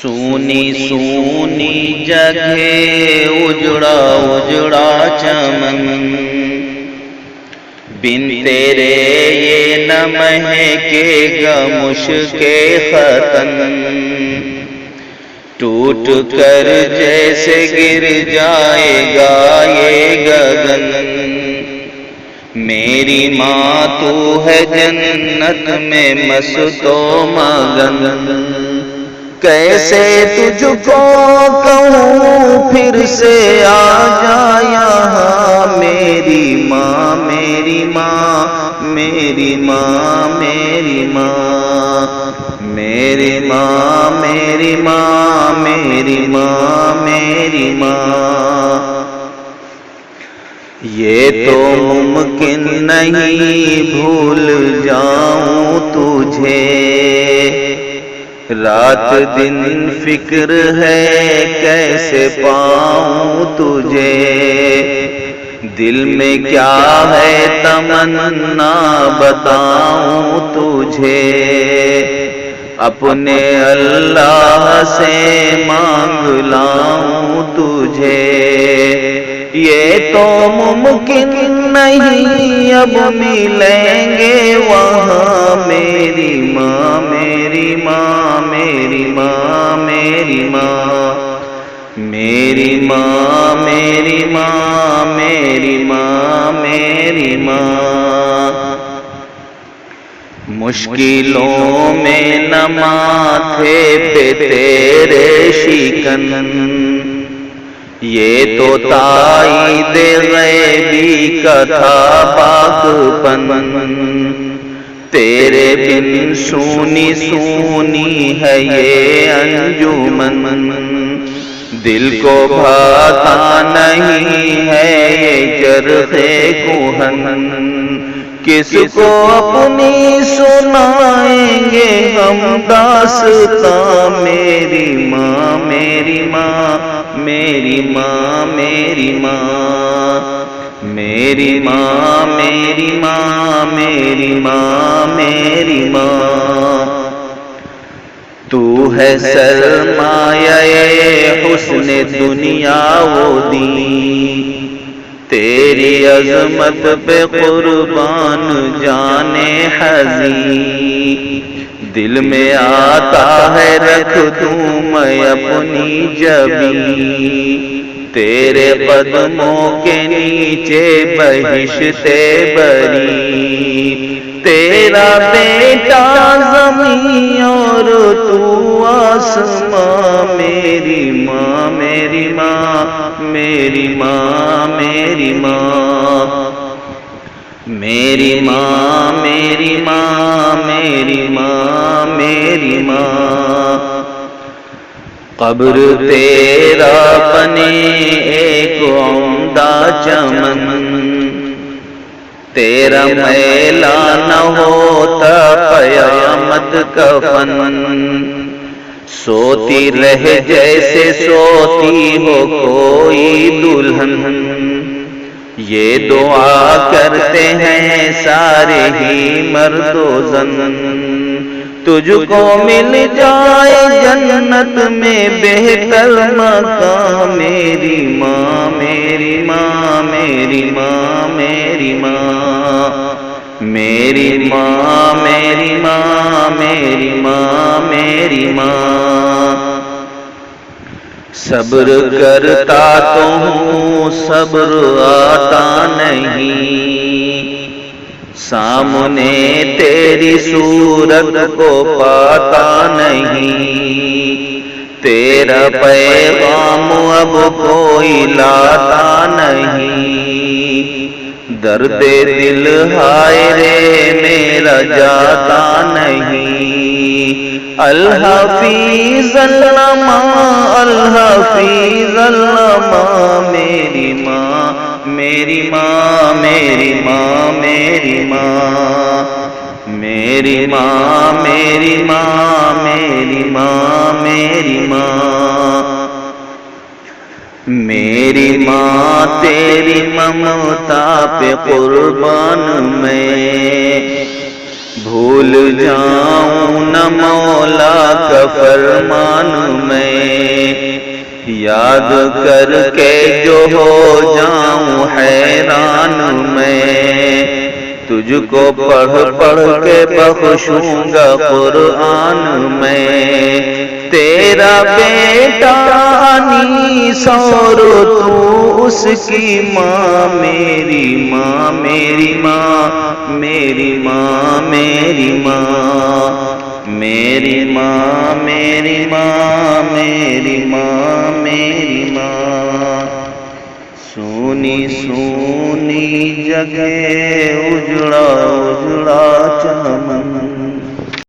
سونی سونی جگہ اجڑا اجڑا چمن، بن تیرے یہ نہ مہکے گا مشک ختن، ٹوٹ کر جیسے گر جائے گا یہ گگن۔ میری ماں تو ہے جنت میں مست و مگن، کیسے تجھ کو کہوں پھر سے آ جا یہاں، میری ماں میری ماں میری ماں میری ماں، میری ماں میری ماں میری ماں میری ماں۔ یہ تو ممکن نہیں بھول جاؤں تجھے، رات دن فکر ہے کیسے پاؤں تجھے، دل میں کیا ہے تمنا بتاؤں تجھے، اپنے اللہ سے مانگ لاؤں تجھے۔ یہ تو ممکن نہیں اب ملیں گے وہاں، میری ماں میری ماں میری ماں میری ماں، میری ماں میری ماں میری ماں میری ماں۔ مشکلوں میں نہ ماتھے پہ تیرے شکن، یہ تو تائید غیبی کا تھا پاک پن، تیرے بن سونی سونی ہے یہ انجمن، دل کو بھاتا نہیں ہے یہ چرخ کہن، کس کو اپنی سنائیں گے ہم داستاں، میری ماں میری ماں میری ماں میری ماں، میری ماں میری ماں میری ماں میری ماں۔ تو ہے سرمایہ حسن دنیا و دین، تیری عظمت پہ قربان جانے حزین، دل میں آتا ہے رکھ دوں میں اپنی جبین، تیرے قدموں کے نیچے بہشت بری، تیرا بیٹا زمین اور تو آسمان، میری ماں میری ماں میری ماں میری ماں، میری ماں میری ماں میری ماں میری ماں۔ قبر تیرا بنے ایک عمدہ چمن، تیرا میلہ نہ ہوتا قیامت کا فن، سوتی رہ جیسے سوتی ہو کوئی دلہن، یہ دعا کرتے ہیں سارے ہی مرد و زن، تجھ کو مل جائے جنت میں بہتر مقام، میری ماں میری ماں میری ماں میری ماں، میری ماں میری ماں میری ماں میری ماں۔ صبر کرتا تو ہوں صبر آتا نہیں، سامنے تیری صورت کو پاتا نہیں، تیرا پیغام اب کوئی لاتا نہیں، درد دل ہائے رے میرا جاتا نہیں، الحفیظ اللہ الحفیظ اللہ، میری ماں میری ماں میری ماں میری ماں، میری ماں میری ماں میری ماں میری ماں، میری ماں تیری ممتا پہ قربان میں، بھول جاؤں نہ نہ مولا کا فرمان میں، یاد کر کے جو ہو جاؤں حیران میں، تجھ کو پڑھ پڑھ کے بخشوں گا قرآن میں، تیرا بیٹا انیس اور تو اس کی ماں، میری ماں میری ماں میری ماں میری ماں میری ماں میری ماں میری ماں میری ماں، سونی سونی جگہ اجڑا اجڑا چمن